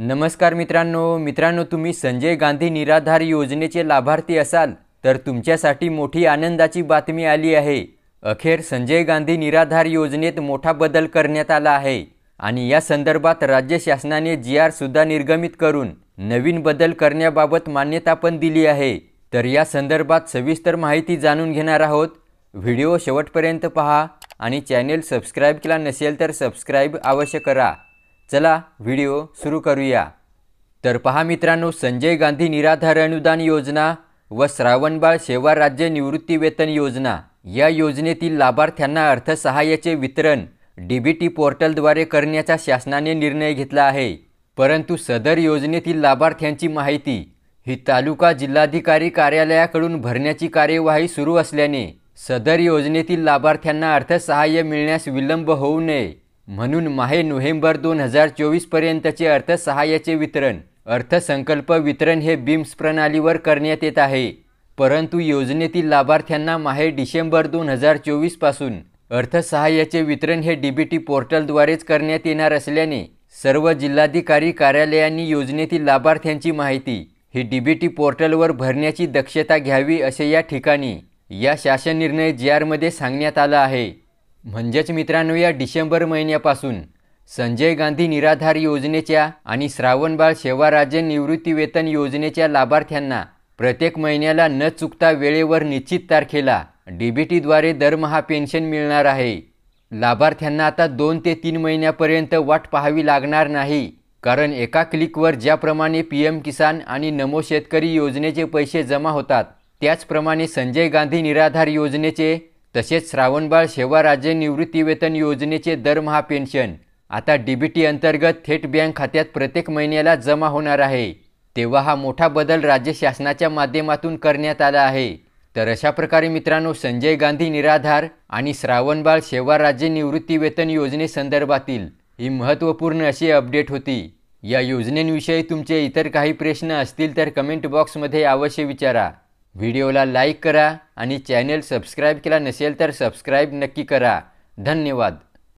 नमस्कार मित्रांनो तुम्ही संजय गांधी निराधार योजनेचे लाभार्थी असाल तर तुमच्यासाठी मोठी आनंदाची बातमी आली आहे। अखेर संजय गांधी निराधार योजनेत मोठा बदल करण्यात आला आहे आणि या संदर्भात राज्य शासनाने GR सुद्धा निर्गमित करून नवीन बदल करण्याबाबत मान्यता पण दिली आहे। तर या संदर्भात सविस्तर माहिती जाणून घेणार आहोत। व्हिडिओ शेवटपर्यंत पहा आणि चॅनल सबस्क्राइब केला नसेल तर सबस्क्राइब अवश्य करा। चला व्हिडिओ सुरू करूया। तर पहा मित्रांनो, संजय गांधी निराधार अनुदान योजना व श्रावणबाळ सेवा राज्य निवृत्ती वेतन योजना या योजनेतील लाभार्थ्यांना अर्थसहाय्याचे वितरण DBT पोर्टलद्वारे करण्याचा शासनाने निर्णय घेतला आहे। परंतु सदर योजनेतील लाभार्थ्यांची माहिती ही तालुका जिल्हाधिकारी कार्यालयाकडून भरण्याची कार्यवाही सुरू असल्याने सदर योजनेतील लाभार्थ्यांना अर्थसहाय्य मिळण्यास विलंब होऊ नये म्हणून माहे नोव्हेंबर 2024 पर्यंतचे अर्थसहाय्याचे वितरण अर्थसंकल्प वितरण हे BIMS प्रणालीवर करण्यात येत आहे। परंतु योजनेतील लाभार्थ्यांना माहे डिसेंबर 2024 पासून अर्थसहाय्याचे वितरण हे DBT पोर्टलद्वारेच करण्यात येणार असल्याने सर्व जिल्हाधिकारी कार्यालयांनी योजनेतील लाभार्थ्यांची माहिती ही DBT पोर्टलवर भरण्याची दक्षता घ्यावी असे या ठिकाणी या शासन निर्णय GR मध्ये सांगण्यात आलं आहे। म्हणजेच मित्रांनो, या डिसेंबर महिन्यापासून संजय गांधी निराधार योजनेच्या आणि श्रावणबाळ सेवा राज्य निवृत्ती वेतन योजनेच्या लाभार्थ्यांना प्रत्येक महिन्याला न चुकता वेळेवर निश्चित तारखेला DBT द्वारे दरमहा पेन्शन मिळणार आहे। लाभार्थ्यांना आता 2 ते 3 महिन्यापर्यंत वाट पाहावी लागणार नाही, कारण एका क्लिकवर ज्याप्रमाणे PM किसान आणि नमो शेतकरी योजनेचे पैसे जमा होतात त्याचप्रमाणे संजय गांधी निराधार योजनेचे तसेच श्रावणबाळ सेवा राज्य निवृत्ती वेतन योजनेचे दरमहा पेन्शन आता DBT अंतर्गत थेट बँक खात्यात प्रत्येक महिन्याला जमा होणार आहे। तेव्हा हा मोठा बदल राज्य शासनाच्या माध्यमातून करण्यात आला आहे। तर अशा प्रकारे मित्रांनो, संजय गांधी निराधार आणि श्रावणबाळ सेवा राज्य निवृत्ती वेतन योजनेसंदर्भातील ही महत्त्वपूर्ण अशी अपडेट होती। या योजनेविषयी तुमचे इतर काही प्रश्न असतील तर कमेंट बॉक्समध्ये अवश्य विचारा। व्हिडिओला लाईक करा आणि चॅनल सबस्क्राइब केला नसेल तर सबस्क्राइब नक्की करा। धन्यवाद।